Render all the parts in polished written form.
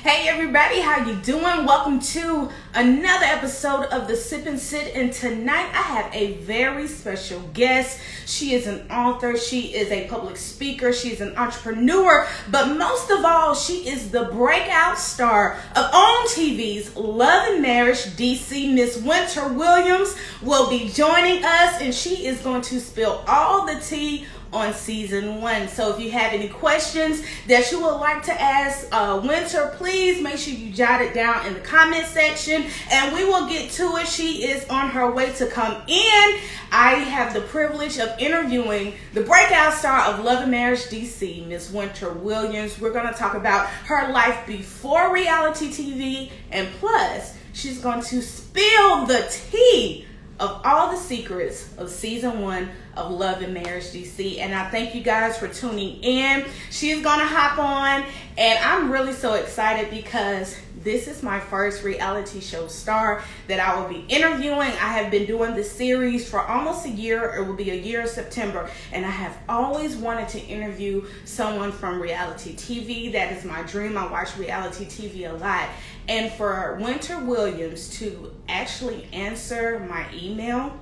Hey everybody, how you doing? Welcome to another episode of the Sip and Sit, and tonight I have a very special guest. She is an author, she is a public speaker, she's an entrepreneur, but most of all, she is the breakout star of OWN TV's Love and Marriage DC. Miss Winter Williams will be joining us, and she is going to spill all the tea on season 1. So if you have any questions that you would like to ask Winter, please make sure you jot it down in the comment section and we will get to it. She is on her way to come in. I have the privilege of interviewing the breakout star of Love and Marriage DC, Miss Winter Williams. We're going to talk about her life before reality TV, and plus she's going to spill the tea of all the secrets of season 1 of Love and Marriage DC. And I thank you guys for tuning in. She's gonna hop on, and I'm really so excited because this is my first reality show star that I will be interviewing. I have been doing this series for almost a year. It will be a year in September, and I have always wanted to interview someone from reality TV. That is my dream. I watch reality TV a lot. And for Winter Williams to actually answer my email,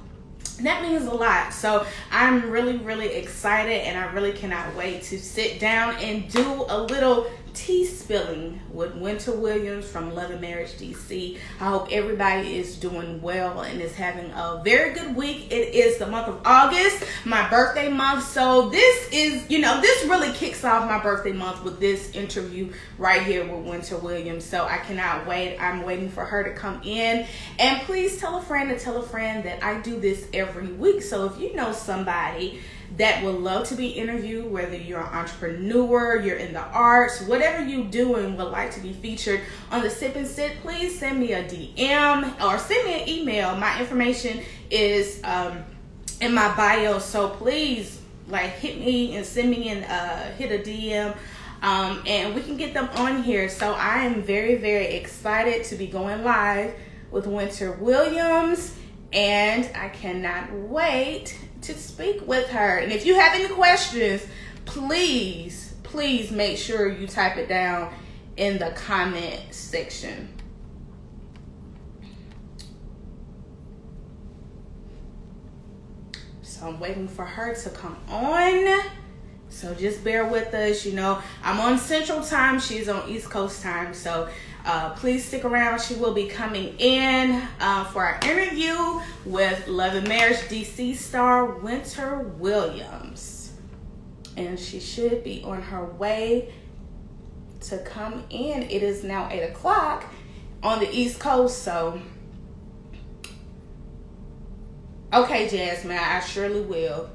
that means a lot. So I'm really excited, and I really cannot wait to sit down and do a little tea spilling with Winter Williams from Love and Marriage DC. I hope everybody is doing well and is having a very good week. It is the month of August, my birthday month. So this is, this really kicks off my birthday month with this interview right here with Winter Williams. So I cannot wait. I'm waiting for her to come in. And please tell a friend to tell a friend that I do this every week. So if you know somebody that would love to be interviewed, whether you're an entrepreneur, you're in the arts, whatever you do and would like to be featured on the Sip and Sit, please send me a DM or send me an email. My information is in my bio, so please hit me and send me and hit a DM. And we can get them on here. So I am very excited to be going live with Winter Williams, and I cannot wait to speak with her. And if you have any questions, please make sure you type it down in the comment section. So I'm waiting for her to come on. So just bear with us. I'm on Central Time. She's on East Coast Time. So please stick around. She will be coming in for our interview with Love and Marriage DC star Winter Williams. And she should be on her way to come in. It is now 8 o'clock on the East Coast. So, okay, Jasmine, I surely will.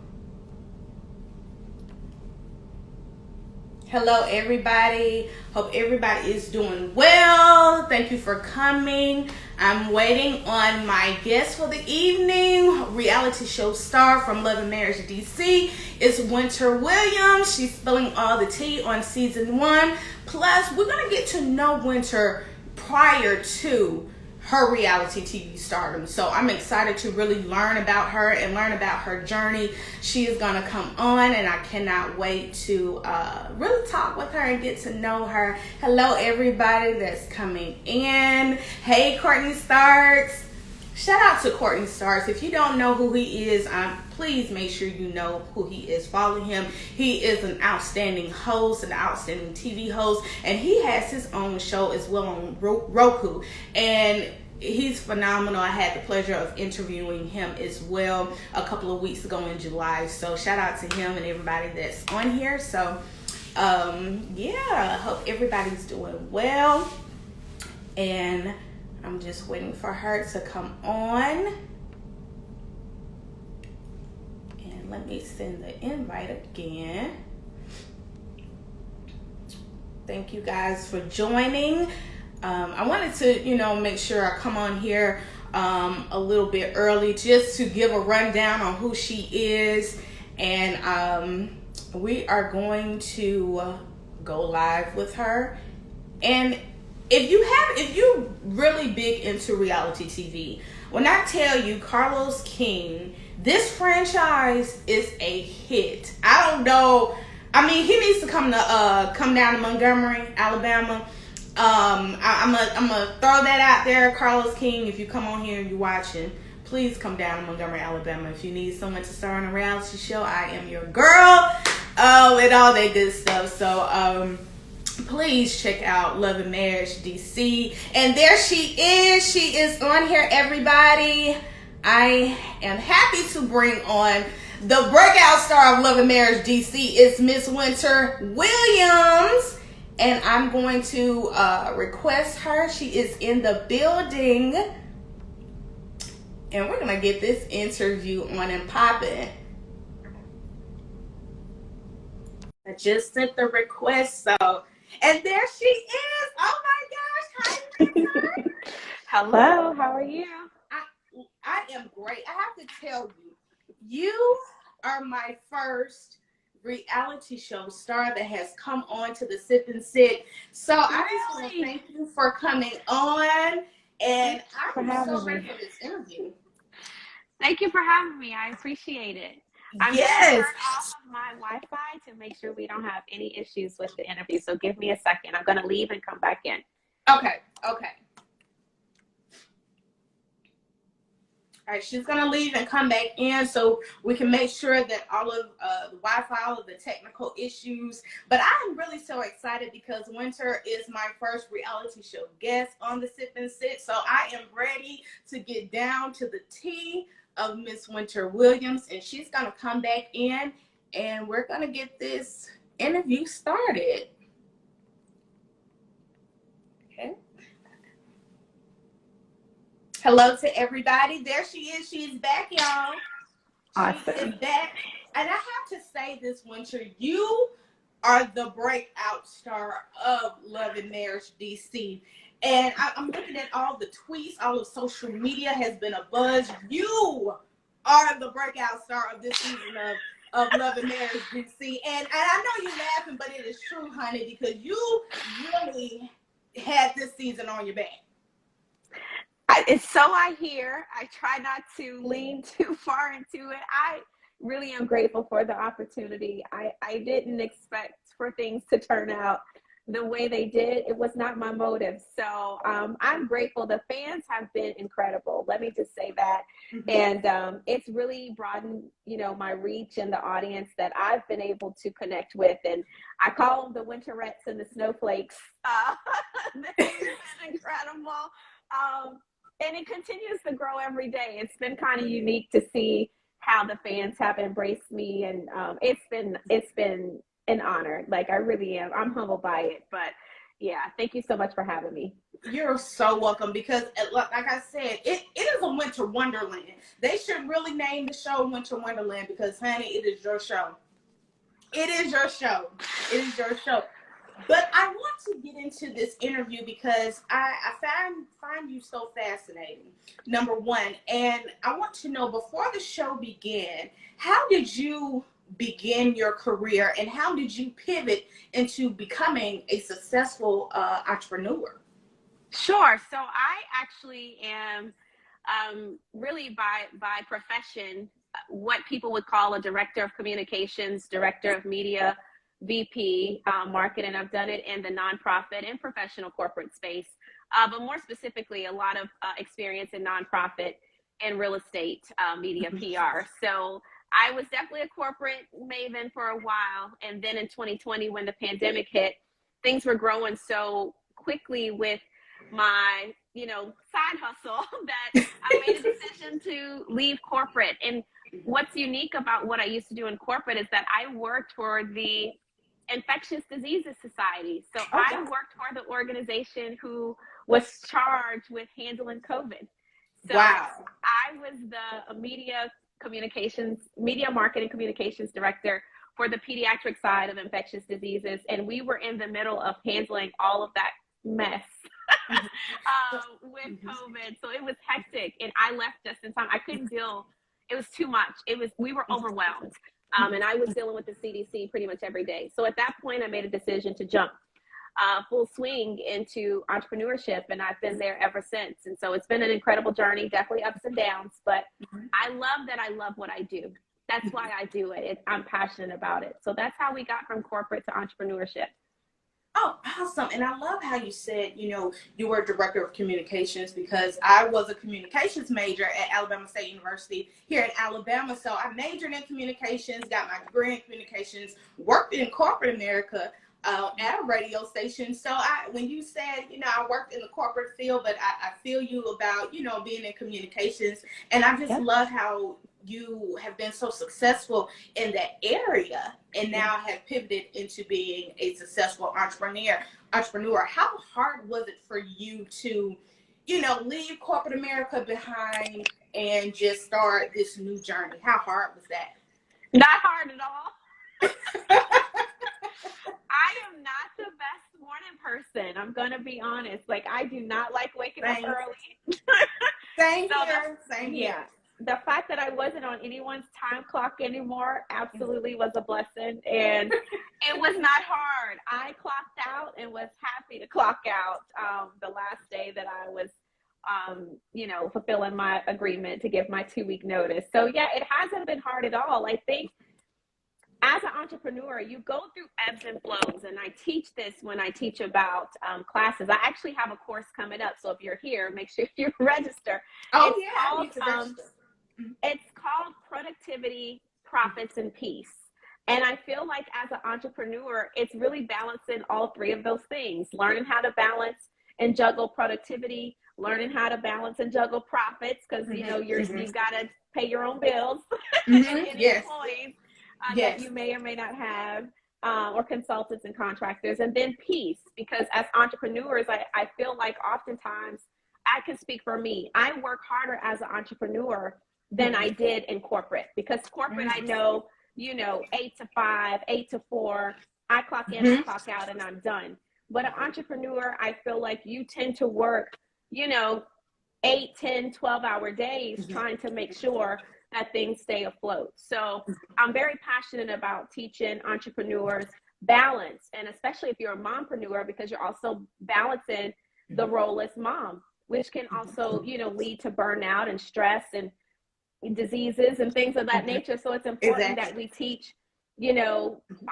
Hello everybody, hope everybody is doing well. Thank you for coming. I'm waiting on my guest for the evening. Reality show star from Love and Marriage DC is Winter Williams. She's spilling all the tea on season 1. Plus, we're gonna get to know Winter prior to her reality TV stardom. So I'm excited to really learn about her and learn about her journey. She is gonna come on, and I cannot wait to really talk with her and get to know her. Hello everybody that's coming in. Hey Courtney Starks. Shout out to Courtney Starks. If you don't know who he is, please make sure you know who he is. Follow him. He is an outstanding host, an outstanding TV host, and he has his own show as well on Roku. And he's phenomenal. I had the pleasure of interviewing him as well a couple of weeks ago in July. So shout out to him and everybody that's on here. So I hope everybody's doing well. And I'm just waiting for her to come on. And let me send the invite again. Thank you guys for joining. I wanted to, make sure I come on here a little bit early just to give a rundown on who she is. And we are going to go live with her. And if you're really big into reality TV, when I tell you Carlos King, this franchise is a hit. I don't know. I mean, he needs to come down to Montgomery, Alabama, I'm gonna throw that out there, Carlos King. If you come on here and you're watching, please come down to Montgomery, Alabama. If you need someone to star on a reality show, I am your girl. And all that good stuff. So please check out Love and Marriage DC. And there she is. She is on here, everybody. I am happy to bring on the breakout star of Love and Marriage DC. It's Miss Winter Williams. And I'm going to request her. She is in the building. And we're going to get this interview on and popping. I just sent the request, so. And there she is. Oh my gosh. Hi, Winter. Hello. How are you? I am great. I have to tell you, you are my first reality show star that has come on to the Sip and Sit. So I just want to thank you for coming on, and I'm so ready for this interview. Thank you for having me. I appreciate it. I'm Yes. going to turn off of my Wi-Fi to make sure we don't have any issues with the interview. So give me a second. I'm going to leave and come back in. Okay. All right, she's going to leave and come back in so we can make sure that all of the Wi-Fi, all of the technical issues. But I'm really so excited because Winter is my first reality show guest on the Sip and Sit. So I am ready to get down to the T of Miss Winter Williams. And she's going to come back in and we're going to get this interview started. Okay. Hello to everybody. There she is. She's back, y'all. Awesome. She is back. And I have to say this, Winter, you are the breakout star of Love and Marriage DC. And I'm looking at all the tweets, all of social media has been a buzz. You are the breakout star of this season of Love and Marriage DC. And I know you're laughing, but it is true, honey, because you really had this season on your back. It's so I hear. I try not to lean too far into it. I really am grateful for the opportunity. I didn't expect for things to turn out the way they did. It was not my motive. So I'm grateful. The fans have been incredible. Let me just say that. Mm-hmm. And it's really broadened, my reach and the audience that I've been able to connect with. And I call them the Winterettes and the Snowflakes. They've been incredible. And it continues to grow every day. It's been kind of unique to see how the fans have embraced me. And it's been an honor. Like, I really am. I'm humbled by it. But yeah, thank you so much for having me. You're so welcome because, like I said, it is a winter wonderland. They should really name the show Winter Wonderland because, honey, it is your show. It is your show. It is your show. But I want to get into this interview because I find you so fascinating, number one. And I want to know, before the show began, how did you begin your career and how did you pivot into becoming a successful entrepreneur? Sure. So I actually am really by profession what people would call a director of communications, director of media, VP marketing. I've done it in the nonprofit and professional corporate space, but more specifically, a lot of experience in nonprofit and real estate media PR. So I was definitely a corporate maven for a while. And then in 2020, when the pandemic hit, things were growing so quickly with my, side hustle that I made a decision to leave corporate. And what's unique about what I used to do in corporate is that I worked for the Infectious Diseases Society. So I worked for the organization who was charged with handling COVID. So wow. I was the media marketing communications director for the pediatric side of infectious diseases. And we were in the middle of handling all of that mess with COVID. So it was hectic. And I left just in time. I couldn't deal. It was too much. We were overwhelmed. And I was dealing with the CDC pretty much every day. So at that point, I made a decision to jump full swing into entrepreneurship. And I've been there ever since. And so it's been an incredible journey, definitely ups and downs. But I love that I love what I do. That's why I do it. I'm passionate about it. So that's how we got from corporate to entrepreneurship. Oh, awesome. And I love how you said, you were director of communications, because I was a communications major at Alabama State University here in Alabama. So I majored in communications, got my degree in communications, worked in corporate America at a radio station. So when you said, I worked in the corporate field, but I feel you about, being in communications. And I just Yep. love how you have been so successful in that area, and now have pivoted into being a successful entrepreneur. How hard was it for you to, leave corporate America behind and just start this new journey? How hard was that? Not hard at all. I am not the best morning person. I'm going to be honest. Like, I do not like waking up early. Same So here. Same here. The fact that I wasn't on anyone's time clock anymore absolutely was a blessing. And it was not hard. I clocked out and was happy to clock out the last day that I was, fulfilling my agreement to give my 2-week notice. So yeah, it hasn't been hard at all. I think as an entrepreneur, you go through ebbs and flows. And I teach this when I teach about classes. I actually have a course coming up. So if you're here, make sure you register. Oh, I need to register. It's called Productivity, Profits, and Peace. And I feel like as an entrepreneur, it's really balancing all three of those things, learning how to balance and juggle productivity, learning how to balance and juggle profits, because, you've got to pay your own bills and employees that you may or may not have, or consultants and contractors. And then peace, because as entrepreneurs, I feel like oftentimes, I can speak for me, I work harder as an entrepreneur than I did in corporate, because corporate, I know, 8 to 5, 8 to 4, I clock in, I clock out, and I'm done. But an entrepreneur, I feel like you tend to work, 8, 10, 12-hour days trying to make sure that things stay afloat. So I'm very passionate about teaching entrepreneurs balance, and especially if you're a mompreneur, because you're also balancing the role as mom, which can also, lead to burnout and stress and diseases and things of that nature. So it's important that we teach,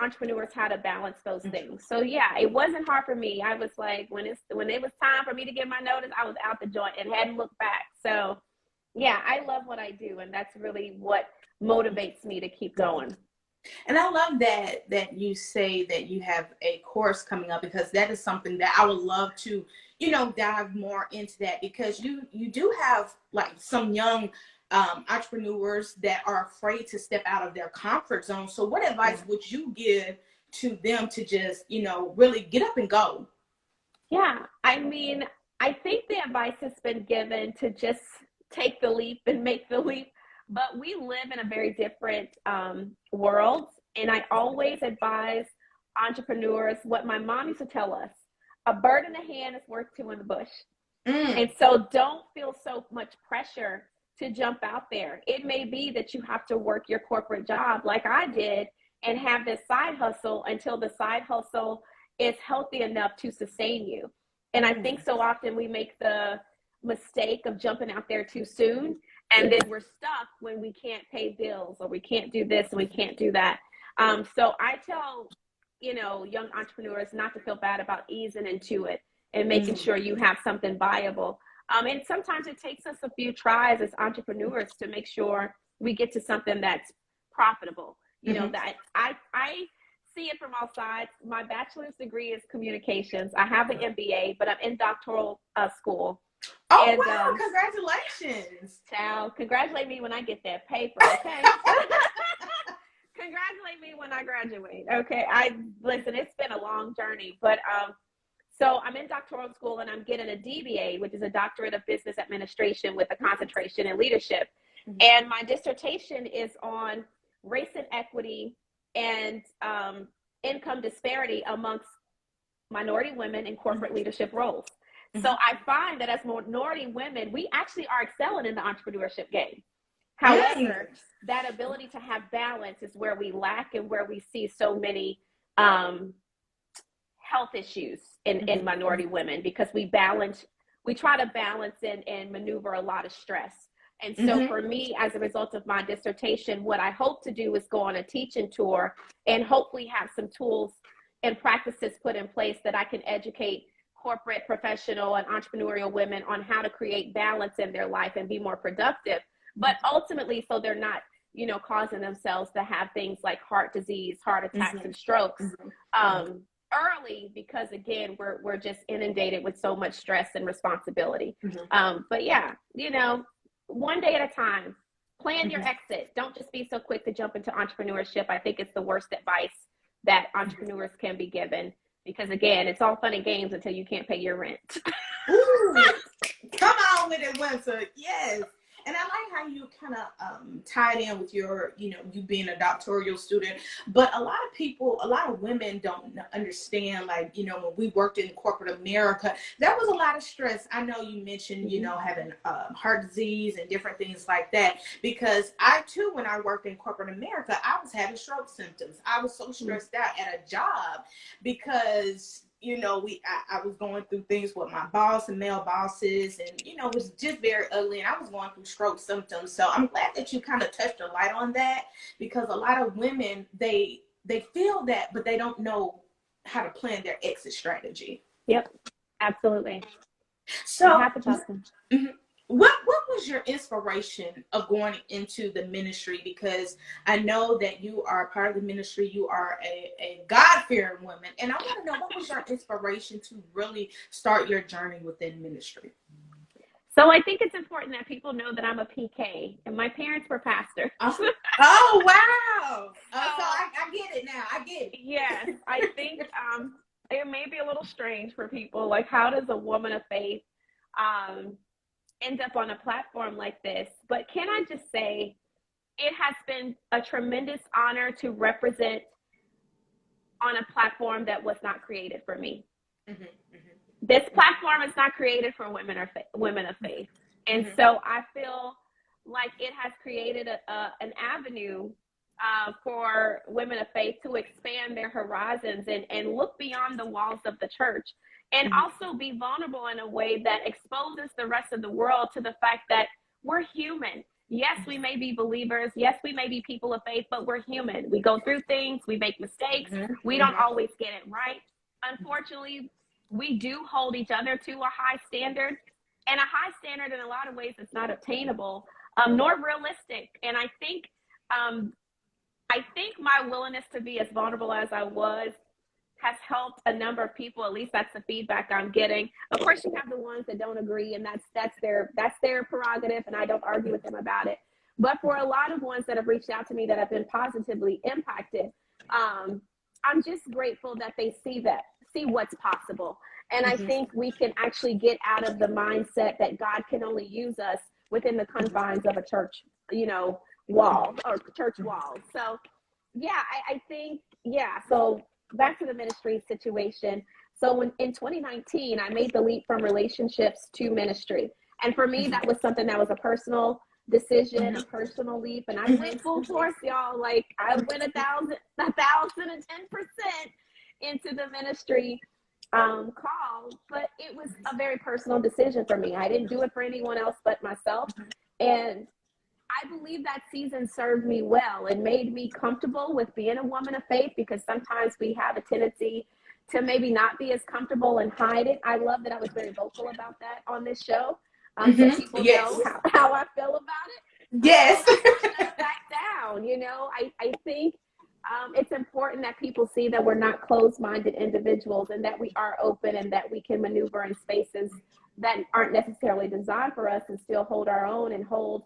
entrepreneurs how to balance those things. So yeah, it wasn't hard for me. I was like, when it was time for me to give my notice, I was out the joint and hadn't looked back. So yeah, I love what I do, and that's really what motivates me to keep going. And I love that you say that you have a course coming up, because that is something that I would love to, dive more into that, because you do have like some young entrepreneurs that are afraid to step out of their comfort zone. So what advice would you give to them to just, really get up and go? Yeah, I mean, I think the advice has been given to just take the leap and make the leap. But we live in a very different world. And I always advise entrepreneurs what my mom used to tell us: a bird in the hand is worth two in the bush. And so don't feel so much pressure to jump out there. It may be that you have to work your corporate job like I did and have this side hustle until the side hustle is healthy enough to sustain you. And I think so often we make the mistake of jumping out there too soon, and then we're stuck when we can't pay bills, or we can't do this and we can't do that. So I tell, young entrepreneurs not to feel bad about easing into it and making sure you have something viable. And sometimes it takes us a few tries as entrepreneurs to make sure we get to something that's profitable. That I see it from all sides. My bachelor's degree is communications. I have an MBA, but I'm in doctoral school. Oh, and, wow, congratulations. Child, congratulate me when I get that paper, okay? Congratulate me when I graduate, okay? Listen, it's been a long journey, but so I'm in doctoral school, and I'm getting a DBA, which is a doctorate of business administration with a concentration in leadership. And my dissertation is on race and equity and income disparity amongst minority women in corporate leadership roles. So I find that as minority women, we actually are excelling in the entrepreneurship game. However, that ability to have balance is where we lack, and where we see so many health issues in minority women, because we try to balance and maneuver a lot of stress. And so for me, as a result of my dissertation, what I hope to do is go on a teaching tour and hopefully have some tools, and practices put in place that I can educate corporate, professional, and entrepreneurial women on how to create balance in their life and be more productive. But ultimately, so they're not, causing themselves to have things like heart disease, heart attacks, and strokes early, because again, we're just inundated with so much stress and responsibility. But yeah, one day at a time, plan your exit. Don't just be so quick to jump into entrepreneurship. I think it's the worst advice that entrepreneurs can be given, because again, it's all fun and games until you can't pay your rent. Ooh, come on with it, Winter. Yes. And I like how you kind of tied in with your, you being a doctoral student. But a lot of women don't understand, like, when we worked in corporate America, there was a lot of stress. I know you mentioned, having heart disease and different things like that. Because I, too, when I worked in corporate America, I was having stroke symptoms. I was so stressed out at a job because I was going through things with my boss and male bosses, and it was just very ugly, and I was going through stroke symptoms. So I'm glad that you kind of touched a light on that, because a lot of women, they feel that, but they don't know how to plan their exit strategy. Yep, absolutely. So have to talk to them. What was your inspiration of going into the ministry? Because I know that you are part of the ministry. You are a God-fearing woman. And I want to know, what was your inspiration to really start your journey within ministry? So I think it's important that people know that I'm a PK, and my parents were pastors. Oh, wow. So I get it now. I get it. Yes. I think it may be a little strange for people. Like, how does a woman of faith end up on a platform like this? But can I just say, it has been a tremendous honor to represent on a platform that was not created for me. This platform is not created for women of faith. And so I feel like it has created an avenue for women of faith to expand their horizons and look beyond the walls of the church, and also be vulnerable in a way that exposes the rest of the world to the fact that we're human. Yes, we may be believers. Yes, we may be people of faith, but we're human. We go through things. We make mistakes. We don't always get it right. Unfortunately, we do hold each other to a high standard, and a high standard in a lot of ways is not obtainable, nor realistic. And I think my willingness to be as vulnerable as I was has helped a number of people. At least that's the feedback I'm getting. Of course, you have the ones that don't agree, and that's their prerogative, and I don't argue with them about it. But for a lot of ones that have reached out to me that have been positively impacted, I'm just grateful that they see what's possible. And I think we can actually get out of the mindset that God can only use us within the confines of a church, wall or church walls. So yeah, I think, so back to the ministry situation. So in 2019, I made the leap from relationships to ministry. And for me, that was something that was a personal decision, a personal leap. And I went full force, y'all. Like, I went 1,010% into the ministry call, but it was a very personal decision for me. I didn't do it for anyone else but myself. And I believe that season served me well and made me comfortable with being a woman of faith, because sometimes we have a tendency to maybe not be as comfortable and hide it. I love that I was very vocal about that on this show. So people know how I feel about it. Yes. Back down, I think it's important that people see that we're not closed-minded individuals, and that we are open, and that we can maneuver in spaces that aren't necessarily designed for us and still hold our own and hold,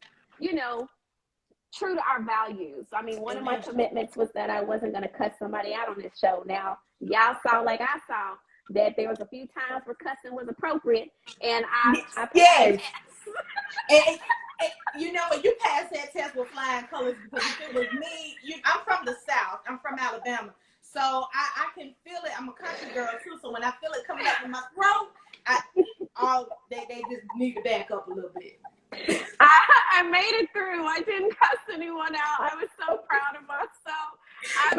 true to our values. I mean, one of my commitments was that I wasn't going to cuss somebody out on this show. Now, y'all saw, like I saw, that there was a few times where cussing was appropriate, and I yes. and when you passed that test with flying colors, because if it was me, I'm from the South. I'm from Alabama. So I can feel it. I'm a country girl, too. So when I feel it coming up in my throat, they just need to back up a little bit. I made it through. I didn't cuss anyone out. I was so proud of myself. I've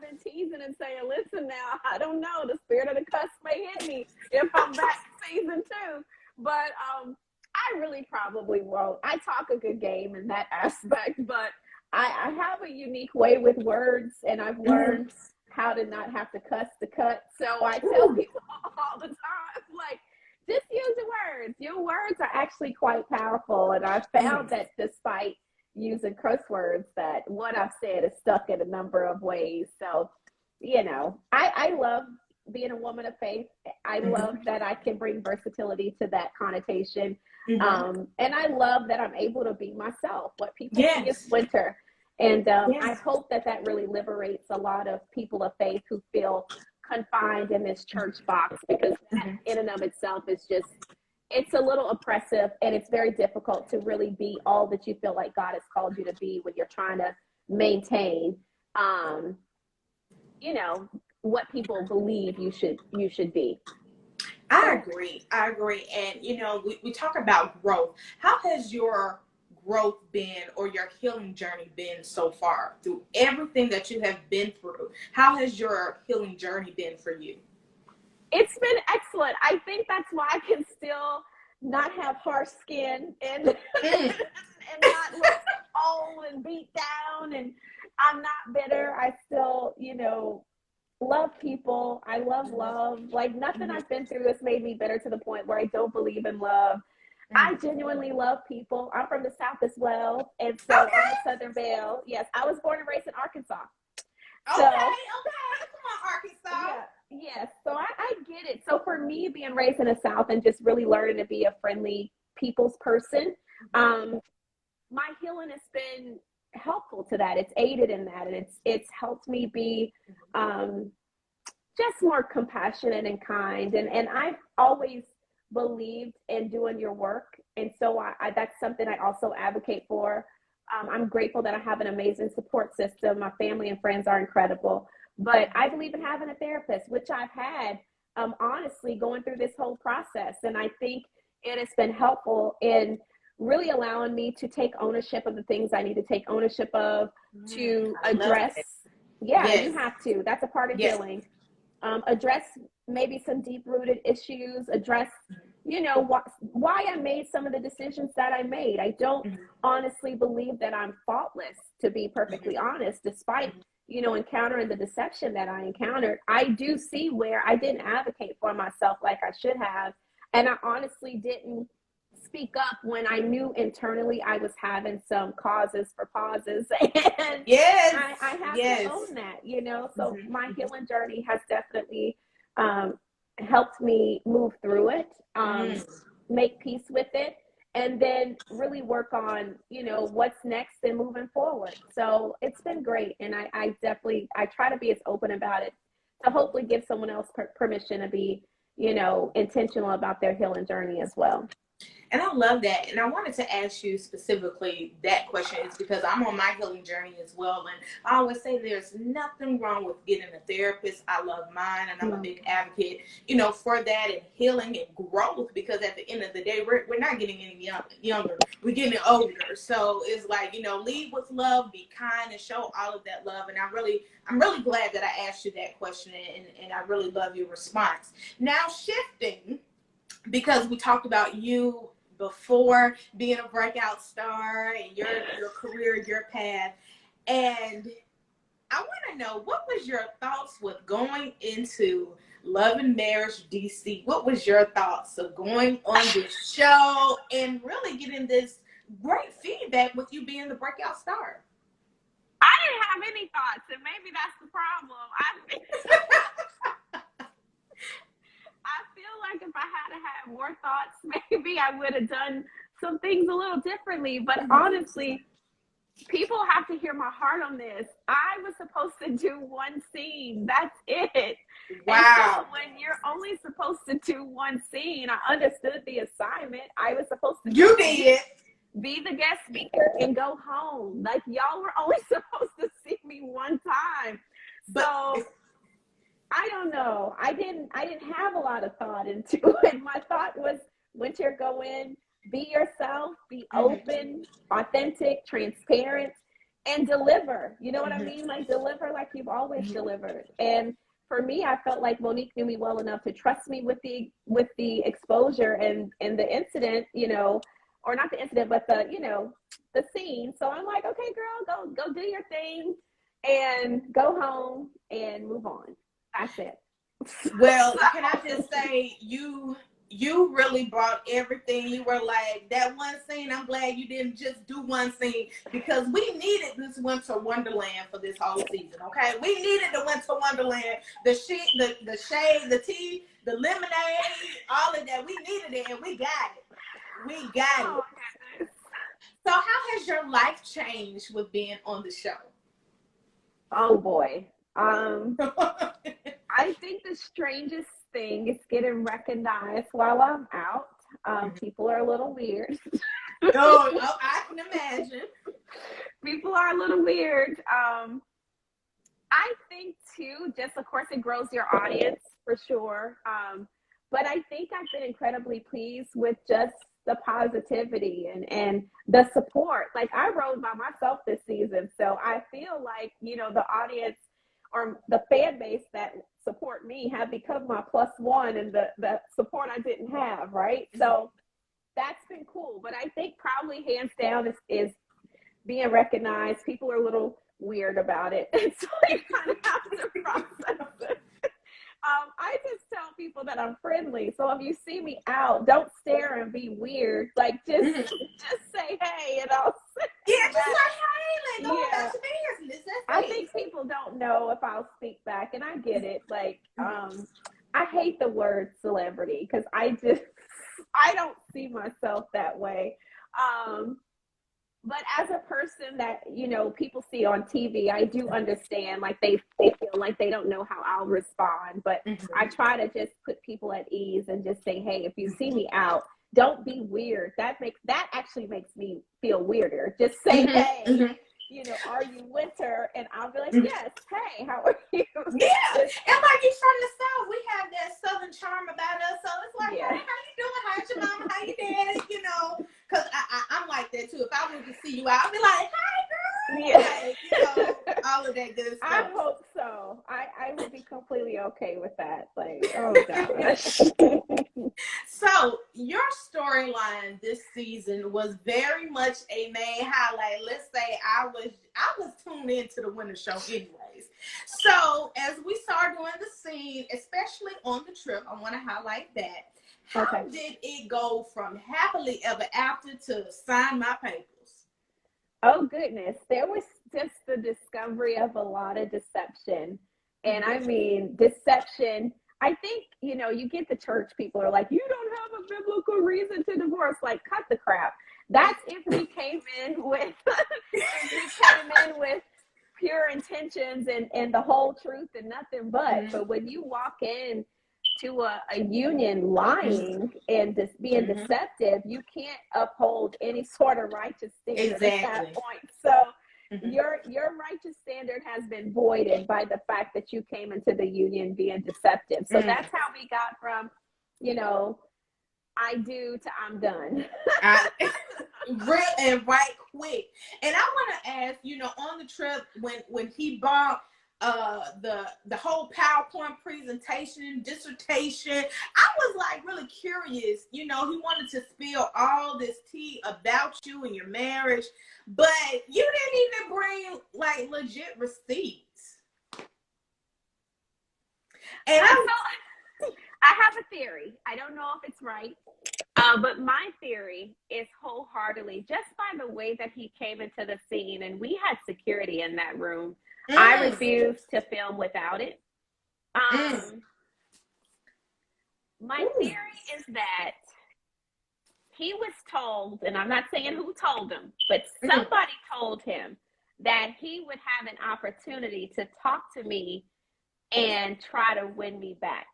been teasing and saying, listen now, I don't know. The spirit of the cuss may hit me if I'm back season 2. But I really probably won't. I talk a good game in that aspect, but I have a unique way with words, and I've learned how to not have to cuss to cut. So I tell people all the time, like, just use your words. Your words are actually quite powerful. And I found that despite using curse words, that what I've said is stuck in a number of ways. So, you know, I love being a woman of faith. I love that I can bring versatility to that connotation. And I love that I'm able to be myself. What people see is winter. And I hope that that really liberates a lot of people of faith who feel confined in this church box, because that in and of itself is just, it's a little oppressive, and it's very difficult to really be all that you feel like God has called you to be when you're trying to maintain, you know, what people believe you should be. I agree. And, you know, we talk about growth. How has your growth been, or your healing journey been so far through everything that you have been through? How has your healing journey been for you? It's been excellent. I think that's why I can still not have harsh skin and and not look old and beat down, and I'm not bitter. I still, you know, love people. I love love. Like, nothing I've been through has made me bitter to the point where I don't believe in love. I genuinely love people. I'm from the South as well, and so I'm a Southern Belle. Yes, I was born and raised in Arkansas. Okay, come on, Arkansas. Yes, so I get it. So for me, being raised in the South and just really learning to be a friendly people's person, my healing has been helpful to that. It's aided in that, and it's helped me be just more compassionate and kind. And I've always believed in doing your work, and so I that's something I also advocate for. I'm grateful that I have an amazing support system. My family and friends are incredible, but I believe in having a therapist, which I've had, honestly, going through this whole process. And I think it has been helpful in really allowing me to take ownership of the things I need to take ownership of, to address. You have to. That's a part of healing. Address maybe some deep-rooted issues, address, you know, why I made some of the decisions that I made. I don't honestly believe that I'm faultless, to be perfectly honest, despite, you know, encountering the deception that I encountered. I do see where I didn't advocate for myself like I should have, and I honestly didn't speak up when I knew internally I was having some causes for pauses. And I have to own that, you know. So my healing journey has definitely helped me move through it, make peace with it, and then really work on, you know, what's next and moving forward. So it's been great. And I definitely, I try to be as open about it to hopefully give someone else permission to be, you know, intentional about their healing journey as well. And I love that. And I wanted to ask you specifically that question, is because I'm on my healing journey as well. And I always say there's nothing wrong with getting a therapist. I love mine, and I'm a big advocate, you know, for that, and healing and growth, because at the end of the day, we're not getting any younger. We're getting older. So it's like, you know, lead with love, be kind, and show all of that love. And I'm really glad that I asked you that question, and I really love your response. Now, shifting, because we talked about you before being a breakout star and your career, your path. And I want to know, what was your thoughts with going into Love and Marriage DC? What was your thoughts of going on this show and really getting this great feedback with you being the breakout star? I didn't have any thoughts, and maybe that's the problem. I feel like if I had more thoughts, maybe I would have done some things a little differently. But honestly, people have to hear my heart on this. I was supposed to do one scene. That's it. Wow. And so when you're only supposed to do one scene, I understood the assignment. I was supposed to be the guest speaker and go home. Like, y'all were only supposed to see me one time. So I don't know. I didn't have a lot of thought into it. My thought was, Winter, go in, be yourself, be open, authentic, transparent, and deliver. You know what I mean? Like, deliver like you've always delivered. And for me, I felt like Monique knew me well enough to trust me with the exposure and the incident, you know, or not the incident, but the, you know, the scene. So I'm like, okay, girl, go do your thing. and go home and move on. That's it. Well, can I just say you really brought everything. You were like that one scene. I'm glad you didn't just do one scene because we needed this winter wonderland for this whole season. Okay, we needed the winter wonderland, the shit, the shade, the tea, the lemonade, all of that. We needed it, and we got it. We got it. So, how has your life changed with being on the show? Oh boy. I think the strangest thing is getting recognized while I'm out. People are a little weird. Oh, I can imagine. People are a little weird. I think too, just of course it grows your audience for sure. But I think I've been incredibly pleased with just the positivity and the support. Like I rode by myself this season. So I feel like, the audience or the fan base that support me have become my plus one and the support I didn't have, right? So that's been cool. But I think probably hands down is being recognized. People are a little weird about it. So you kind of have to process it. I just tell people that I'm friendly. So if you see me out, don't stare and be weird. Like just say hey and I'll say yeah, just like hey, like go about your business. I think people don't know if I'll speak back, and I get it. Like I hate the word celebrity because I don't see myself that way. But as a person that, people see on TV, I do understand, like, they feel like they don't know how I'll respond. But I try to just put people at ease and just say, hey, if you see me out, don't be weird. That actually makes me feel weirder. Just say, hey, are you Winter? And I'll be like, yes, hey, how are you? Yeah, and like you're from the South, we have that Southern charm about us. So it's like, hey, how you doing? How's your mama? How you daddy? Because I'm like that too. If I were to see you out, I'd be like, hi, girl. Yeah. Like, all of that good stuff. I hope so. I would be completely okay with that. Like, oh gosh. So your storyline this season was very much a main highlight. Let's say I was tuned into the winter show anyways. So as we start doing the scene, especially on the trip, I want to highlight that. How did it go from happily ever after to sign my papers? Oh goodness, there was just the discovery of a lot of deception. And I mean, deception, I think, you get the church people are like, you don't have a biblical reason to divorce. Like, cut the crap. That's if we came in with pure intentions and the whole truth and nothing but. But when you walk in to a union lying and just being deceptive, you can't uphold any sort of righteous standard at that point. So your righteous standard has been voided by the fact that you came into the union being deceptive. So that's how we got from, I do to I'm done. Real and right quick. And I want to ask, on the trip when he bought the whole PowerPoint presentation, dissertation, I was like really curious. He wanted to spill all this tea about you and your marriage, but you didn't even bring like legit receipts. And I have a theory. I don't know if it's right, but my theory is wholeheartedly just by the way that he came into the scene, and we had security in that room. I refuse to film without it. My theory is that he was told, and I'm not saying who told him, but somebody told him that he would have an opportunity to talk to me and try to win me back.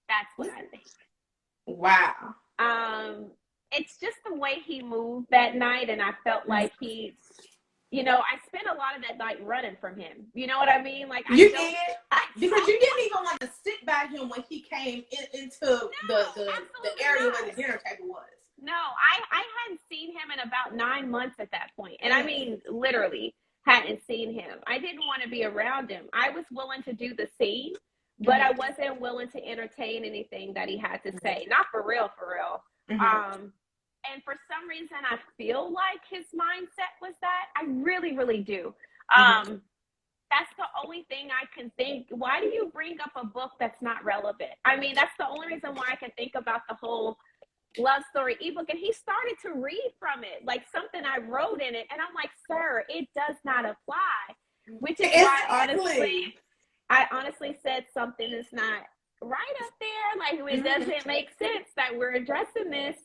That's what I think. Wow. It's just the way he moved that night, and I felt like he, I spent a lot of that night running from him. You know what I mean? Like you did, because you didn't even want to sit by him when he came into the area where the dinner table was. No, I hadn't seen him in about 9 months at that point, and I mean literally hadn't seen him. I didn't want to be around him. I was willing to do the scene, but I wasn't willing to entertain anything that he had to say. Not for real. And for some reason, I feel like his mindset was that. I really, really do. That's the only thing I can think. Why do you bring up a book that's not relevant? I mean, that's the only reason why I can think about the whole love story ebook. And he started to read from it, like something I wrote in it. And I'm like, sir, it does not apply. Which is why I honestly said something is not right up there. Like, it doesn't make sense that we're addressing this.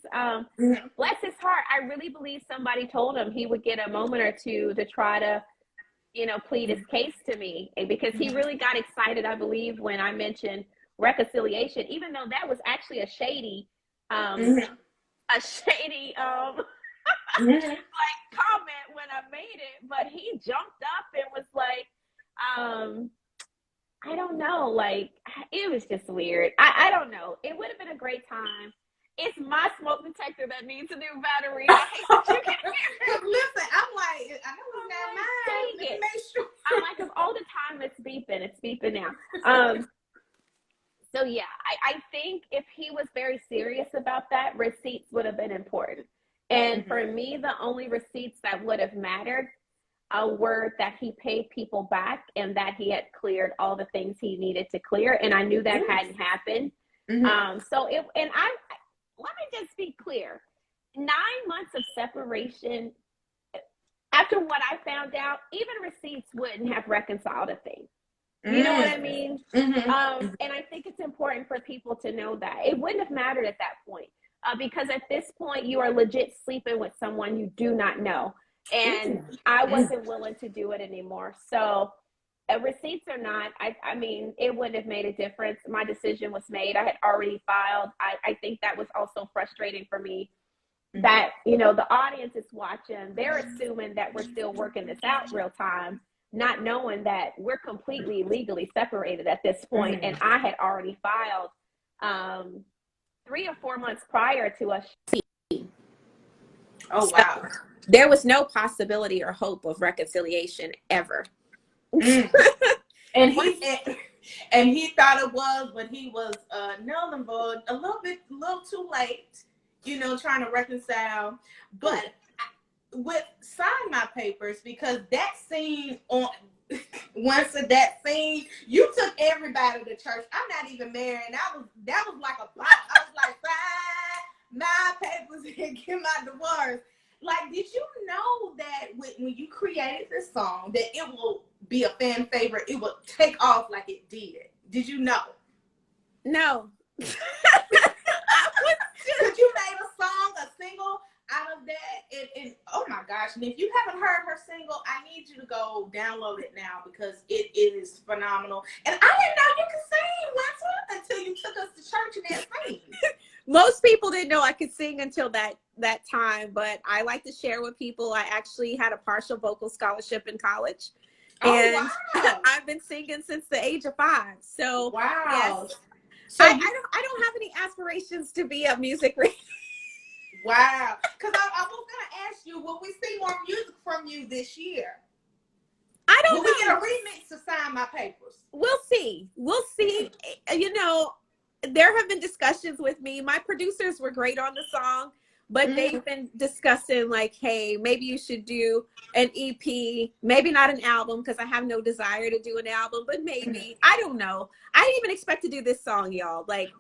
Bless his heart. I really believe somebody told him he would get a moment or two to try to, you know, plead his case to me, because he really got excited, I believe, when I mentioned reconciliation, even though that was actually a shady like comment when I made it. But he jumped up and was like, I don't know, like, it was just weird. I don't know. It would have been a great time. It's my smoke detector that needs a new battery. I hate that you can hear it. Listen, I'm like, I know it's not mine. Let me make sure. I'm like, because all the time it's beeping now. So yeah, I think if he was very serious about that, receipts would have been important. And for me, the only receipts that would have mattered were that he paid people back and that he had cleared all the things he needed to clear. And I knew that hadn't happened. Let me just be clear. 9 months of separation, after what I found out, even receipts wouldn't have reconciled a thing. You know what I mean? And I think it's important for people to know that. It wouldn't have mattered at that point, because at this point, you are legit sleeping with someone you do not know. And I wasn't willing to do it anymore. So receipts or not, I mean, it wouldn't have made a difference. My decision was made. I had already filed. I think that was also frustrating for me, that, you know, the audience is watching. They're assuming that we're still working this out real time, not knowing that we're completely legally separated at this point. And I had already filed 3 or 4 months prior to us. Oh, wow. So there was no possibility or hope of reconciliation ever. And he thought it was, but he was null and void, a little too late, you know, trying to reconcile. But with Sign My Papers, because that scene on once at that scene, you took everybody to church. I'm not even married. That was like a pop. I was like, sign my papers and get my divorce. Like, did you know that when you created this song that it will be a fan favorite? It will take off like it did. Did you know? No. Because you made a song, a single out of that, and oh my gosh! And if you haven't heard her single, I need you to go download it now, because it is phenomenal. And I didn't know you could sing, Wessa, until you took us to church and that scene. Most people didn't know I could sing until that time, but I like to share with people. I actually had a partial vocal scholarship in college, and wow. I've been singing since the age of 5. So wow, yes. So I don't have any aspirations to be a music. Wow, because I was gonna ask you, will we see more music from you this year? I don't know. Will we get a remix to Sign My Papers? We'll see. You know, there have been discussions with me. My producers were great on the song, but they've been discussing like, hey, maybe you should do an EP, maybe not an album, because I have no desire to do an album, but maybe. I don't know. I didn't even expect to do this song, y'all. Like,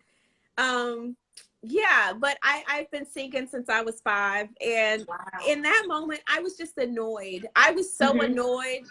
yeah, but I've been singing since I was 5. And in that moment, I was just annoyed. I was so annoyed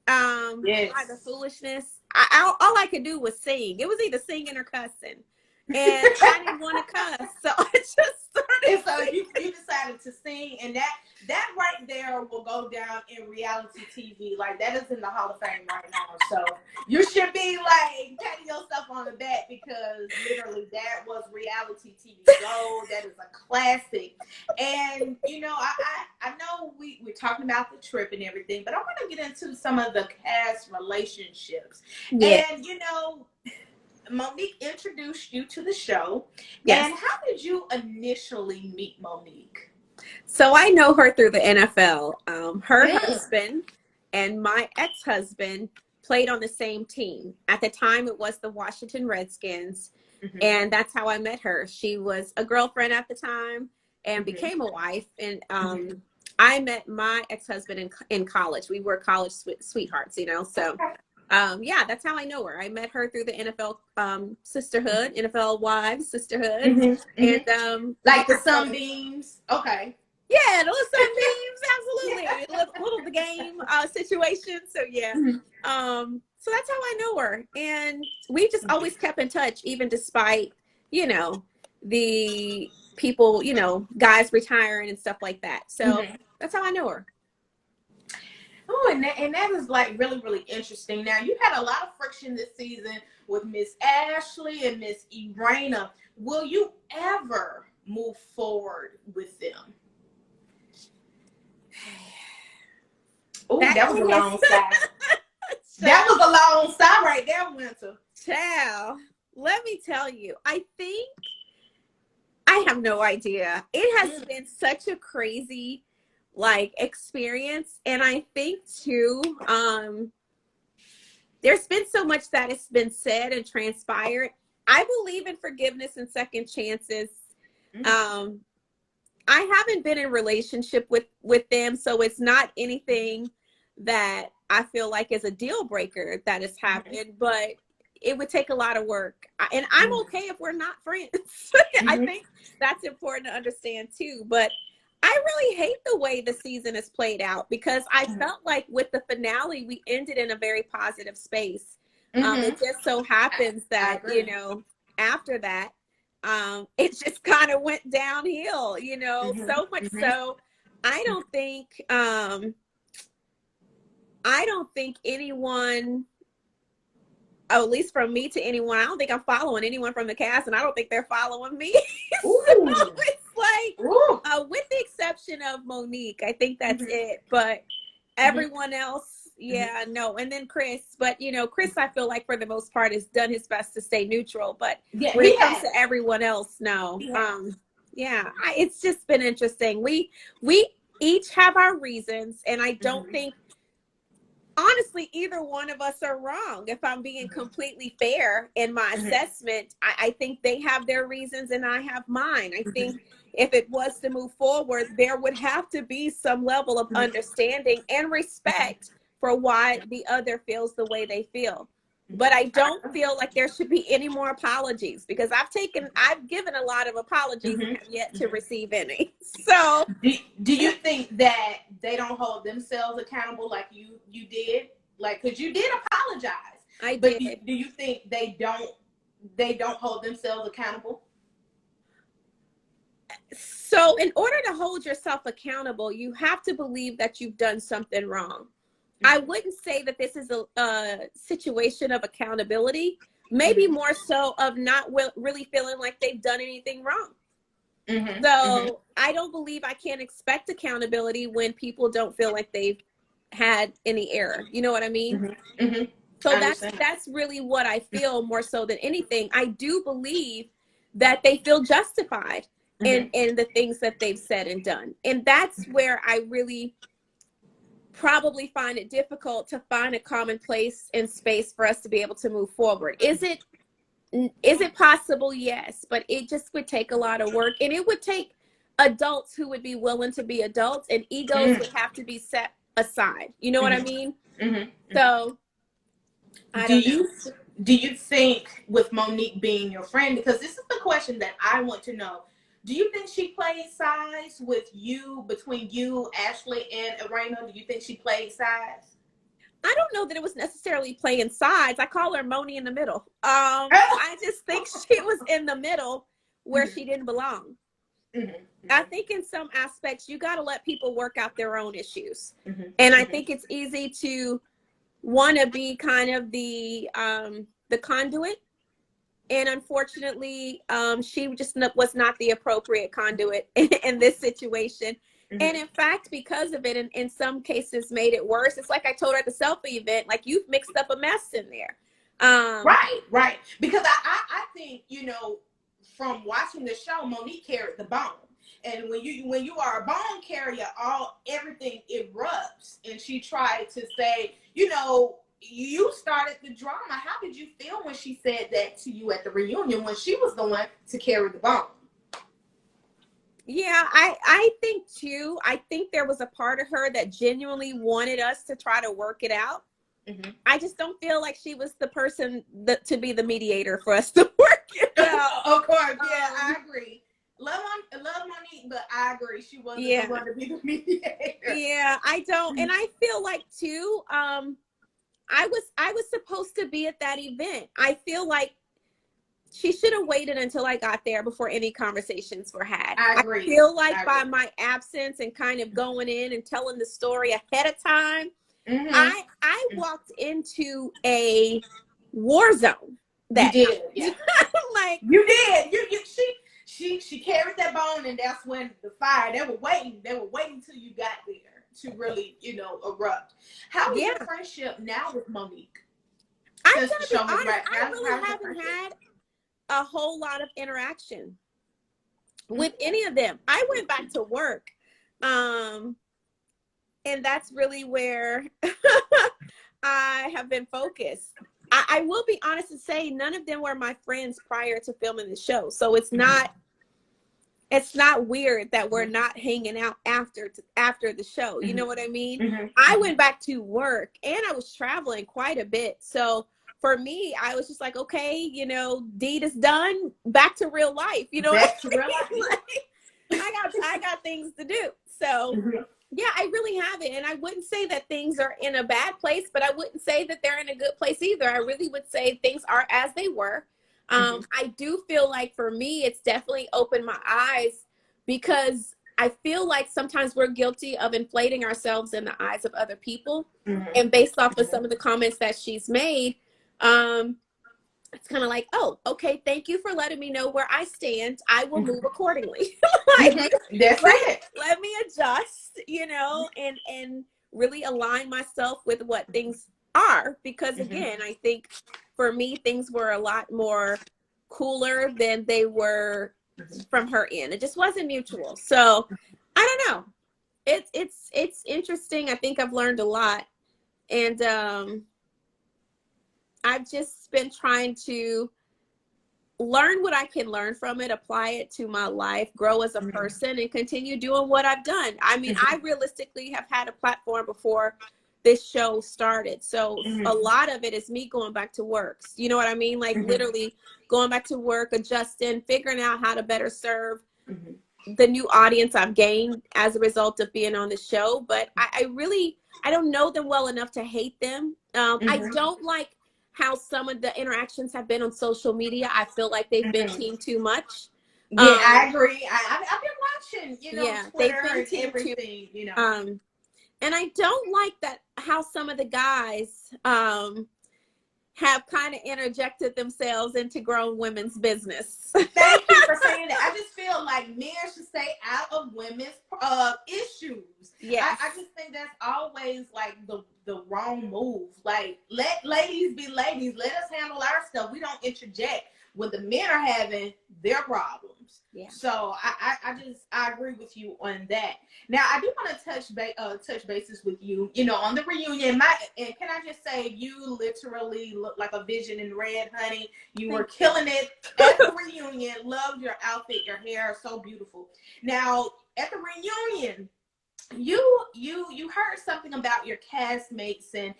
by the foolishness. All I could do was sing. It was either singing or cussing. And I didn't want to cuss. So I just started. So you decided to sing, and that right there will go down in reality TV. Like, that is in the Hall of Fame right now. So you should be like patting yourself on the back, because literally that was reality TV gold. That is a classic. And you know, I know we're talking about the trip and everything, but I want to get into some of the cast relationships. Yeah. And you know, Monique introduced you to the show. Yes. And how did you initially meet Monique? So I know her through the NFL. Her husband and my ex-husband played on the same team. At the time, it was the Washington Redskins. And that's how I met her. She was a girlfriend at the time and became a wife. And I met my ex-husband in college. We were college sweethearts, you know. So, yeah, that's how I know her. I met her through the NFL sisterhood, NFL wives sisterhood, and like the sunbeams. Okay. Yeah, those sunbeams, Yeah. absolutely. Little the game situation. So yeah. So that's how I know her. And we just always kept in touch, even despite, you know, the people, you know, guys retiring and stuff like that. So that's how I know her. Oh, and that is like really, really interesting. Now, you had a lot of friction this season with Miss Ashley and Miss Irena. Will you ever move forward with them? Oh, that was a long sigh. That was a long sigh right there, Winter. Child, let me tell you, I think I have no idea. It has been such a crazy like experience, and I think too, there's been so much that has been said and transpired. I believe in forgiveness and second chances. I haven't been in relationship with them, so it's not anything that I feel like is a deal breaker that has happened, but it would take a lot of work. And I'm okay if we're not friends. I think that's important to understand too. But I really hate the way the season is played out, because I felt like with the finale, we ended in a very positive space. It just so happens that, you know, after that, it just kind of went downhill, you know, so much so I don't think anyone, at least from me to anyone, I don't think I'm following anyone from the cast, and I don't think they're following me. So it's like, with the exception of Monique, I think that's it. But everyone else, yeah, no. And then Chris, but you know, Chris, I feel like for the most part has done his best to stay neutral. But when it comes to everyone else, no. Yeah, it's just been interesting. We each have our reasons, and I don't think, honestly, either one of us are wrong. If I'm being completely fair in my assessment, I think they have their reasons and I have mine. I think if it was to move forward, there would have to be some level of understanding and respect for why the other feels the way they feel. But I don't feel like there should be any more apologies, because I've given a lot of apologies and have yet to receive any. So do you think that they don't hold themselves accountable like you did? Like, because you did apologize. I did. Do you think they don't hold themselves accountable? So in order to hold yourself accountable, you have to believe that you've done something wrong. I wouldn't say that this is a situation of accountability, maybe more so of not really feeling like they've done anything wrong. So I don't believe I can expect accountability when people don't feel like they've had any error. You know what I mean? So that's really what I feel more so than anything. I do believe that they feel justified in the things that they've said and done. And that's where I really probably find it difficult to find a common place and space for us to be able to move forward. Is it possible? Yes, but it just would take a lot of work, and it would take adults who would be willing to be adults, and egos would have to be set aside. You know what I mean? So I don't know. Do you think, with Monique being your friend, because this is the question that I want to know, do you think she played sides with you, between you, Ashley, and Irena? Do you think she played sides? I don't know that it was necessarily playing sides. I call her Moni in the middle. I just think she was in the middle where she didn't belong. I think in some aspects, you got to let people work out their own issues. And I think it's easy to want to be kind of the conduit. And unfortunately, she just was not the appropriate conduit in this situation. And in fact, because of it, in some cases made it worse. It's like I told her at the selfie event, like, you've mixed up a mess in there. Right. Because I think, you know, from watching the show, Monique carried the bone. And when you are a bone carrier, everything erupts. And she tried to say, you know, you started the drama. How did you feel when she said that to you at the reunion, when she was the one to carry the bone? Yeah, I think too. I think there was a part of her that genuinely wanted us to try to work it out. Mm-hmm. I just don't feel like she was the person to be the mediator for us to work it out. Of course, yeah, I agree. Love Monique, but I agree she wasn't the Yeah. one to be the mediator. Yeah, I don't, and I feel like too. I was supposed to be at that event. I feel like she should have waited until I got there before any conversations were had. I I agree. feel like by my absence and kind of going in and telling the story ahead of time, Mm-hmm. I walked into a war zone. You did, yeah. Like you did. She carried that bone, and that's when the fire. They were waiting till you got there to really, erupt. How is your friendship now with Monique? I really haven't had a whole lot of interaction with any of them. I went back to work. And that's really where I have been focused. I will be honest and say none of them were my friends prior to filming the show. So it's not weird that we're not hanging out after the show. You know what I mean? Mm-hmm. I went back to work and I was traveling quite a bit. So for me, I was just like, okay, deed is done. Back to real life. You know Back what to I mean? real life. I got things to do. So yeah, I really haven't. And I wouldn't say that things are in a bad place, but I wouldn't say that they're in a good place either. I really would say things are as they were. I do feel like for me, it's definitely opened my eyes because I feel like sometimes we're guilty of inflating ourselves in the eyes of other people. And based off of some of the comments that she's made, it's kind of like, oh, okay, thank you for letting me know where I stand. I will move accordingly. That's it. Let me adjust, and really align myself with what things are. Because again, I think for me, things were a lot more cooler than they were from her end. It just wasn't mutual. So I don't know. It's interesting. I think I've learned a lot. And I've just been trying to learn what I can learn from it, apply it to my life, grow as a person, and continue doing what I've done. I mean, I realistically have had a platform before this show started. So a lot of it is me going back to work. You know what I mean? Like literally going back to work, adjusting, figuring out how to better serve the new audience I've gained as a result of being on the show. But I don't know them well enough to hate them. I don't like how some of the interactions have been on social media. I feel like they've been teamed too much. Yeah, I agree. I've been watching, Twitter and everything, and I don't like that how some of the guys have kind of interjected themselves into grown women's business. Thank you for saying that. I just feel like men should stay out of women's issues. Yeah, I just think that's always like the wrong move. Like, let ladies be ladies. Let us handle our stuff. We don't interject when the men are having their problems. Yeah. So I agree with you on that. Now I do want to touch bases with you. On the reunion. And can I just say, you literally look like a vision in red, honey. You were killing it at the reunion. Loved your outfit, your hair, so beautiful. Now at the reunion, you heard something about your castmates, and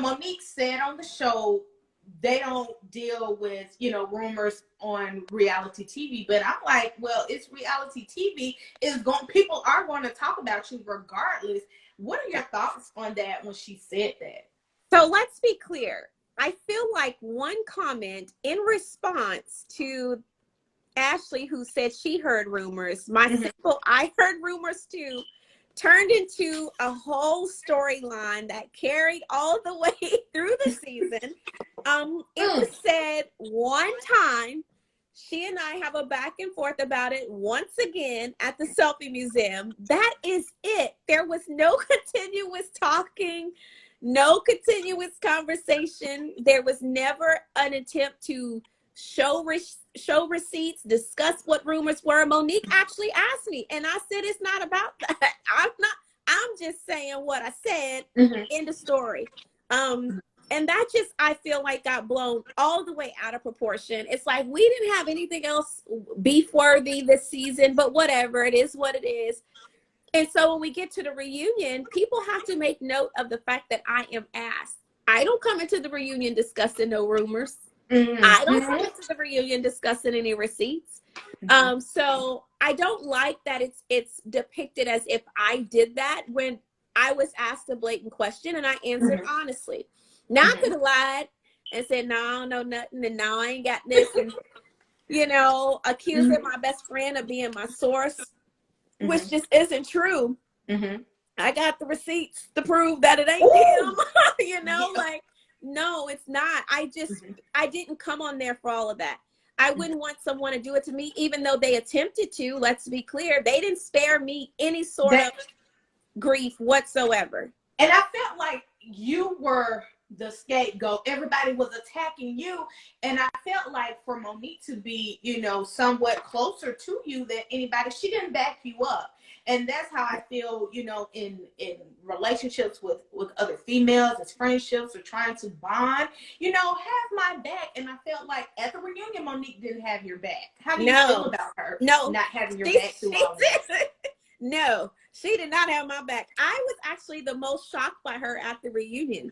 Monique said on the show they don't deal with rumors on reality TV, but I'm like, well, it's reality TV. People are going to talk about you regardless. What are your thoughts on that when she said that? So let's be clear. I feel like one comment in response to Ashley, who said she heard rumors, my simple I heard rumors too, turned into a whole storyline that carried all the way through the season. It was said one time, she and I have a back and forth about it once again at the Selfie Museum. That is it. There was no continuous talking, no continuous conversation. There was never an attempt to show receipts, discuss what rumors were. Monique actually asked me, and I said, it's not about that. I'm just saying what I said in the story. And that just, I feel like, got blown all the way out of proportion. It's like, we didn't have anything else beef worthy this season, but whatever, it is what it is. And so when we get to the reunion, people have to make note of the fact that I am asked. I don't come into the reunion discussing no rumors. I don't come into the reunion discussing any receipts. So I don't like that it's depicted as if I did that when I was asked a blatant question and I answered honestly. Now I could have lied and said, no, I don't know nothing, and no, I ain't got this, and, you know, accusing my best friend of being my source, which just isn't true. I got the receipts to prove that it ain't him. You know, like, no, it's not. I didn't come on there for all of that. I wouldn't want someone to do it to me, even though they attempted to. Let's be clear. They didn't spare me any sort of grief whatsoever. And I felt like you were the scapegoat. Everybody was attacking you. And I felt like for Monique to be, you know, somewhat closer to you than anybody, she didn't back you up. And that's how I feel, you know, in relationships with other females, as friendships, or trying to bond, you know, have my back. And I felt like at the reunion, Monique didn't have your back. How do you feel about her not having your back through all this? No, she did not have my back. I was actually the most shocked by her at the reunion.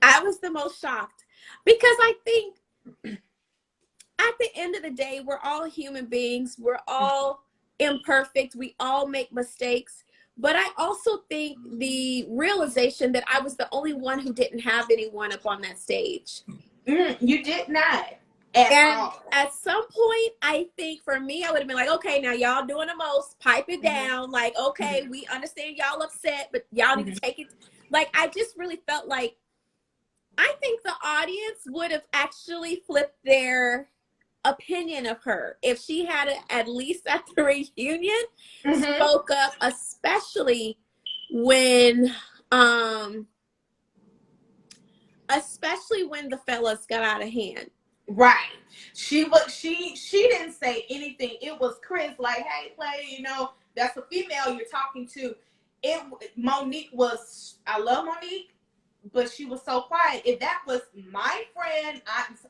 I was the most shocked because I think at the end of the day, we're all human beings. We're all imperfect. We all make mistakes. But I also think the realization that I was the only one who didn't have anyone up on that stage. You did not. At some point, I think for me, I would have been like, okay, now y'all doing the most, pipe it down. Like, okay, we understand y'all upset, but y'all need to take it. Like, I just really felt like, I think the audience would have actually flipped their opinion of her if she had at least at the reunion spoke up, especially when the fellas got out of hand. Right. She didn't say anything. It was Chris like, hey, play, you know, that's a female you're talking to. Monique was, I love Monique, but she was so quiet. If that was my friend,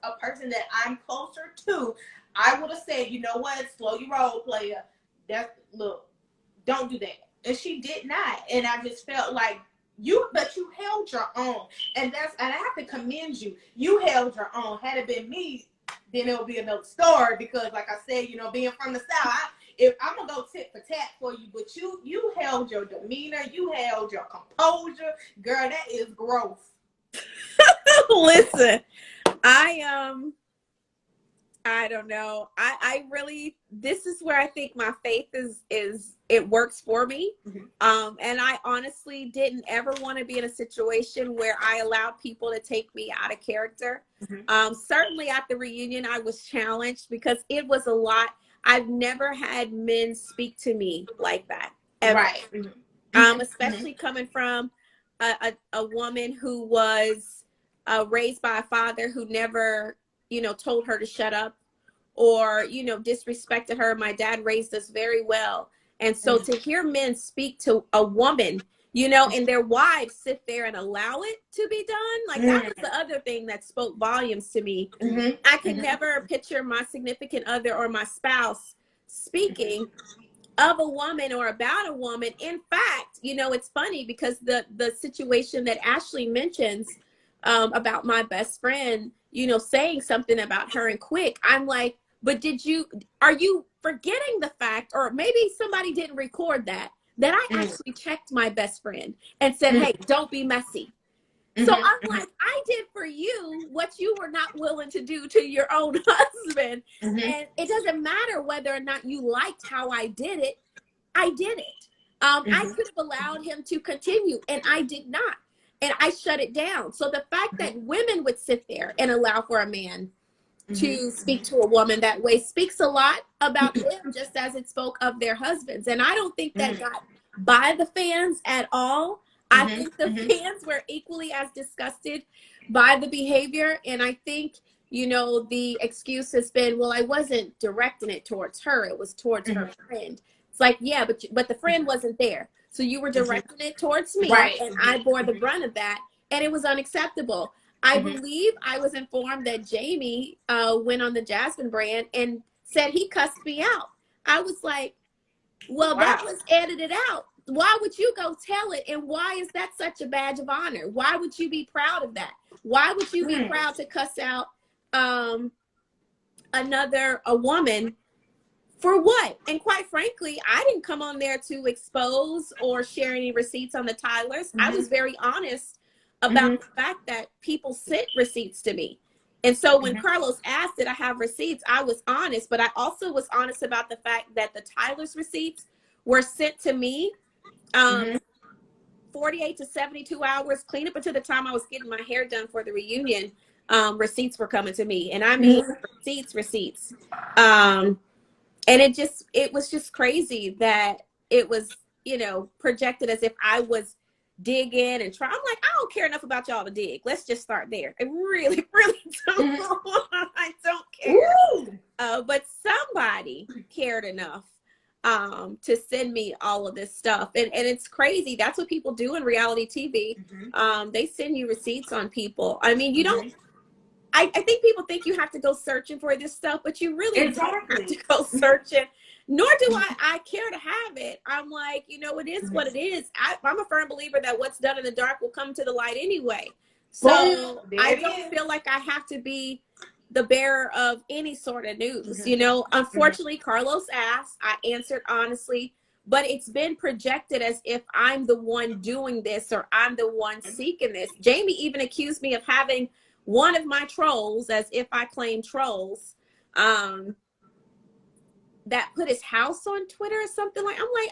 a person that I'm closer to, I would have said, you know what, slow your roll, player. Look, don't do that. And she did not. And I just felt like you held your own. And I have to commend you. You held your own. Had it been me, then it would be another story, because like I said, you know, being from the South, if I'm gonna go tit for tat for you, but you held your demeanor, you held your composure, girl. That is growth. Listen, I don't know. I really, this is where I think my faith is it works for me. And I honestly didn't ever want to be in a situation where I allowed people to take me out of character. Certainly at the reunion, I was challenged because it was a lot. I've never had men speak to me like that, ever. Right. Especially coming from a woman who was raised by a father who never, you know, told her to shut up or, you know, disrespected her. My dad raised us very well. And so to hear men speak to a woman, you know, and their wives sit there and allow it to be done, like that was the other thing that spoke volumes to me. I could never picture my significant other or my spouse speaking of a woman or about a woman. In fact, you know, it's funny because the situation that Ashley mentions about my best friend, you know, saying something about her and Quick, I'm like, but are you forgetting the fact, or maybe somebody didn't record that I actually checked my best friend and said, hey, don't be messy. So I'm like, I did for you what you were not willing to do to your own husband. And it doesn't matter whether or not you liked how I did it. I did it. I could have allowed him to continue, and I did not. And I shut it down. So the fact that women would sit there and allow for a man to speak to a woman that way speaks a lot about them, just as it spoke of their husbands. And I don't think that got by the fans at all. I think the fans were equally as disgusted by the behavior. And I think, you know, the excuse has been, well, I wasn't directing it towards her. It was towards her friend. It's like, yeah, but the friend wasn't there. So you were directing it towards me, and I bore the brunt of that. and it was unacceptable. I believe I was informed that Jamie went on the Jasmine brand and said he cussed me out. I was like, well, that was edited out. Why would you go tell it? And why is that such a badge of honor? Why would you be proud of that? Why would you be proud to cuss out a woman for what? And quite frankly, I didn't come on there to expose or share any receipts on the Tylers. I was very honest about the fact that people sent receipts to me. And so when Carlos asked, did I have receipts? I was honest, but I also was honest about the fact that the Tylers receipts were sent to me 48 to 72 hours, clean up until the time I was getting my hair done for the reunion. Receipts were coming to me, and I mean receipts. And it was just crazy that it was, projected as if I was digging and try. I'm like, I don't care enough about y'all to dig. Let's just start there. I really, really don't. I don't care. But somebody cared enough to send me all of this stuff. And it's crazy. That's what people do in reality TV. They send you receipts on people. I mean, you don't, I think people think you have to go searching for this stuff, but you really don't have to go searching. Nor do I care to have it. I'm like, it is what it is. I'm a firm believer that what's done in the dark will come to the light anyway. So I don't feel like I have to be the bearer of any sort of news. Unfortunately, Carlos asked, I answered honestly, but it's been projected as if I'm the one doing this or I'm the one seeking this. Jamie even accused me of having one of my trolls, as if I claim trolls, that put his house on Twitter or something like. I'm like,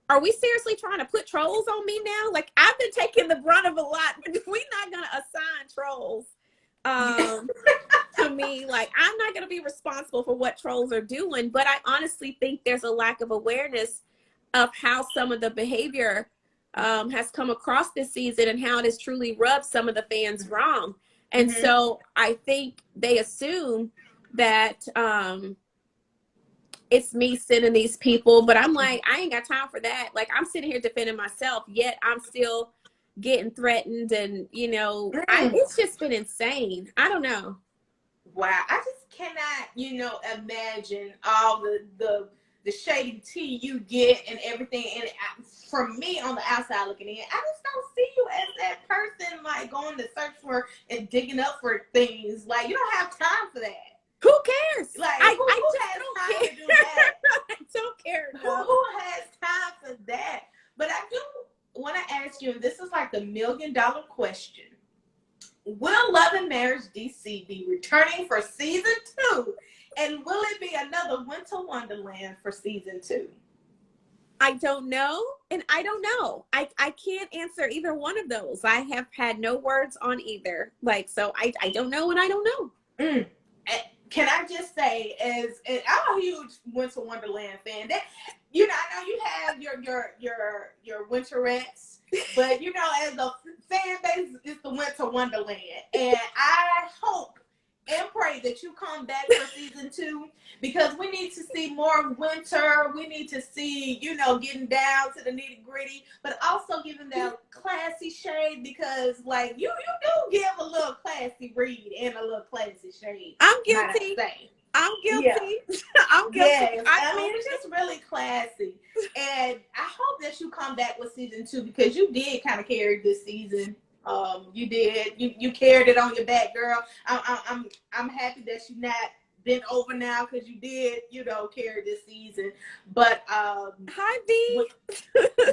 are we seriously trying to put trolls on me now? Like, I've been taking the brunt of a lot, but we're not gonna assign trolls to me. Like, I'm not gonna be responsible for what trolls are doing. But I honestly think there's a lack of awareness of how some of the behavior has come across this season and how it has truly rubbed some of the fans wrong. And so I think they assume that it's me sending these people, but I'm like, I ain't got time for that. Like, I'm sitting here defending myself, yet I'm still getting threatened, and it's just been insane. I don't know. Wow, I just cannot, imagine all the shady tea you get and everything. And from me on the outside looking in, I just don't see you as that person like going to search for and digging up for things. Like, you don't have time for that. Who cares? Like, who has time to do that? I don't care. Who has time for that? But I do want to ask you, and this is like the $1 million question. Will Love and Marriage DC be returning for season 2? And will it be another Winter Wonderland for season 2? I don't know. And I don't know. I can't answer either one of those. I have had no words on either. Like, so I don't know, and I don't know. Can I just say, I'm a huge Winter Wonderland fan. That, I know you have your Winterettes, but as a fan base, it's the Winter Wonderland, and I hope and pray that you come back for season 2, because we need to see more winter. We need to see, getting down to the nitty gritty, but also giving that classy shade, because like you do give a little classy read and a little classy shade. I'm guilty. I'm guilty. Yeah. I'm guilty. Yes. I mean, it's just really classy. And I hope that you come back with season 2, because you did kind of carry this season. You did. You carried it on your back, girl. I'm happy that you're not been over now, because you did, carry this season. But hi, V.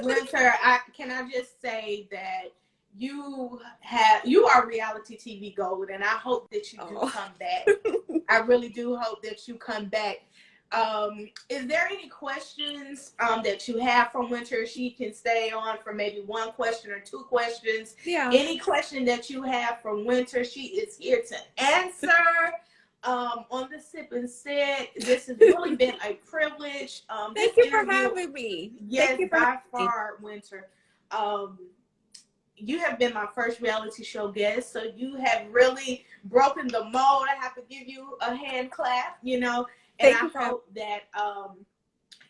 Winter, can I just say that you are reality TV gold, and I hope that you do come back. I really do hope that you come back. Is there any questions that you have from Winter? She can stay on for maybe 1 question or 2 questions. Yeah. Any question that you have from Winter, she is here to answer. On the Sip and Sit, this has really been a privilege. Thank you for having me. Yes, by far, Winter. You have been my first reality show guest, so you have really broken the mold. I have to give you a hand clap, and I hope that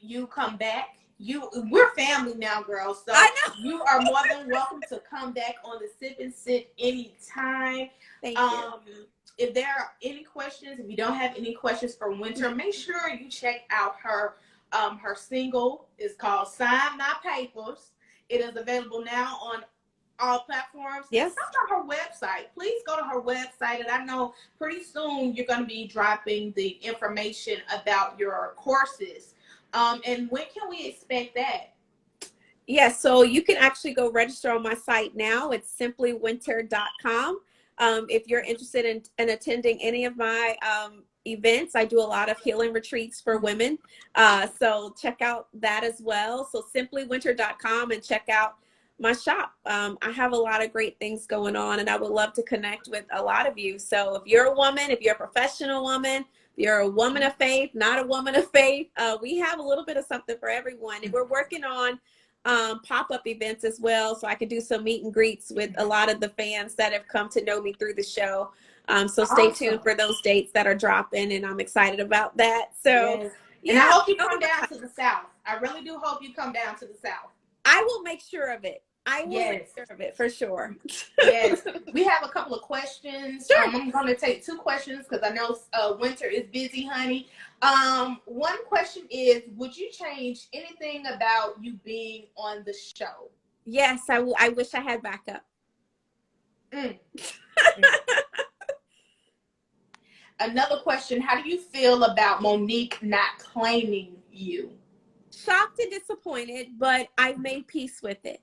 you come back we're family now, girl. So I know. you are more than welcome to come back on the Sip and Sit anytime. Thank you. If there are any questions, if you don't have any questions for Winter, make sure you check out her single. It's called Sign My Papers. It is available now on all platforms. Yes. And some on her website. Please go to her website. And I know pretty soon you're going to be dropping the information about your courses. And when can we expect that? Yes, so you can actually go register on my site now. It's simplywinter.com. If you're interested in attending any of my events, I do a lot of healing retreats for women. So check out that as well. So simplywinter.com, and check out my shop. I have a lot of great things going on, and I would love to connect with a lot of you. So if you're a woman, if you're a professional woman, if you're a woman of faith, not a woman of faith, we have a little bit of something for everyone. And we're working on pop-up events as well, so I can do some meet and greets with a lot of the fans that have come to know me through the show. So stay tuned for those dates that are dropping, and I'm excited about that. So yes. Yeah, and I hope you come down to the South. I really do hope you come down to the South. I will make sure of it. I will make sure of it for sure. Yes. We have a couple of questions. Sure. I'm going to take 2 questions because I know Winter is busy, honey. One question is, would you change anything about you being on the show? Yes, I will. I wish I had backup. Another question, how do you feel about Monique not claiming you? Shocked and disappointed, but I've made peace with it.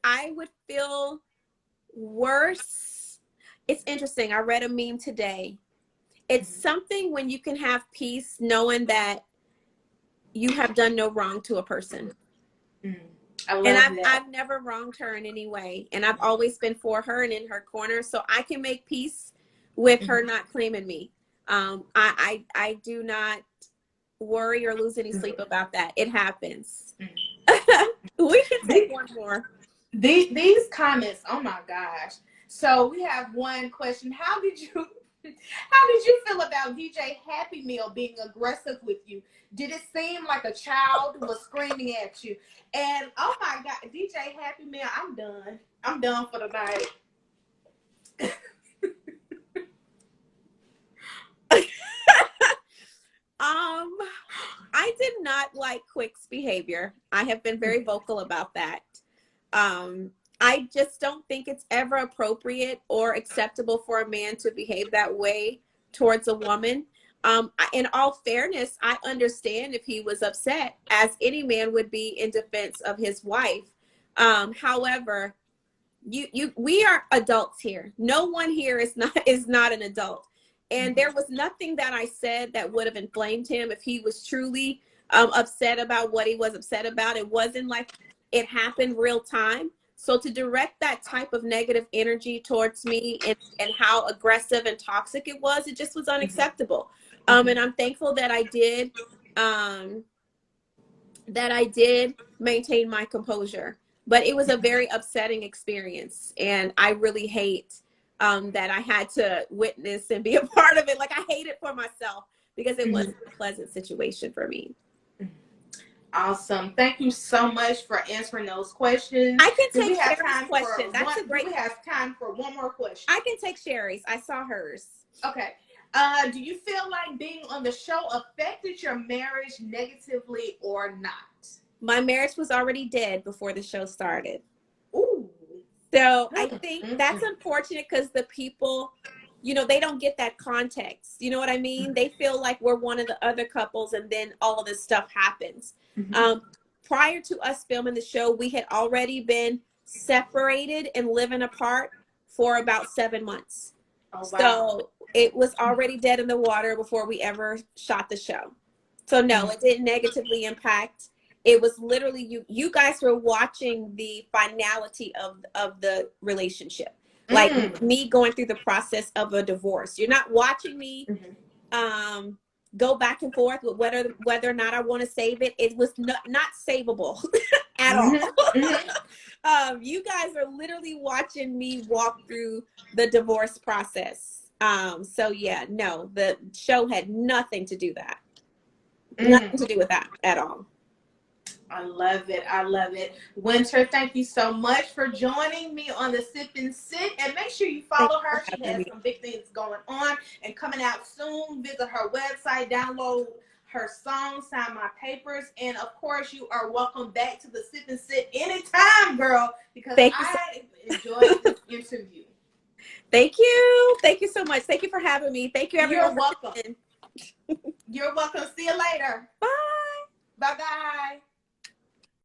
I would feel worse. It's interesting. I read a meme today. It's something when you can have peace knowing that you have done no wrong to a person. I love that. I've never wronged her in any way. And I've always been for her and in her corner. So I can make peace with her not claiming me. I do not worry or lose any sleep about that. It happens. We can take one more. These comments, oh my gosh. So we have one question. How did you feel about DJ Happy Meal being aggressive with you? Did it seem like a child was screaming at you? And oh my God, DJ Happy Meal, I'm done. I'm done for the night. I did not like Quick's behavior. I have been very vocal about that. I just don't think it's ever appropriate or acceptable for a man to behave that way towards a woman. In all fairness, I understand if he was upset, as any man would be in defense of his wife. However, we are adults here. No one here is not an adult. And there was nothing that I said that would have inflamed him if he was truly upset about what he was upset about. It wasn't like it happened real time. So to direct that type of negative energy towards me and how aggressive and toxic it just was unacceptable. And I'm thankful that I did maintain my composure. But it was a very upsetting experience. And I really hate that I had to witness and be a part of it. Like, I hate it for myself because it wasn't a pleasant situation for me. Awesome. Thank you so much for answering those questions. I can take Sherry's question. That's a great. We have time for one more question. I can take Sherry's. I saw hers. Okay. Do you feel like being on the show affected your marriage negatively or not? My marriage was already dead before the show started. Ooh. So I think that's unfortunate because the people, they don't get that context. You know what I mean? They feel like we're one of the other couples, and then all of this stuff happens. Prior to us filming the show, we had already been separated and living apart for about 7 months. Oh, wow. So it was already dead in the water before we ever shot the show. So no, it didn't negatively impact. It was literally you guys were watching the finality of the relationship. Like me going through the process of a divorce. You're not watching me go back and forth with whether or not I want to save it. It was not savable at all. You guys are literally watching me walk through the divorce process. So yeah, no, the show had nothing to do with that at all. I love it. I love it. Winter, thank you so much for joining me on the Sip and Sit. And make sure you Thank follow you for her. She having has me. some big things going on and coming out soon. Visit her website, download her song, Sign My Papers. And of course, you are welcome back to the Sip and Sit anytime, girl, because Thank you so I enjoyed this interview. Thank you. Thank you so much. Thank you for having me. Thank you everyone You're for welcome. listening. You're welcome. See you later. Bye. Bye bye.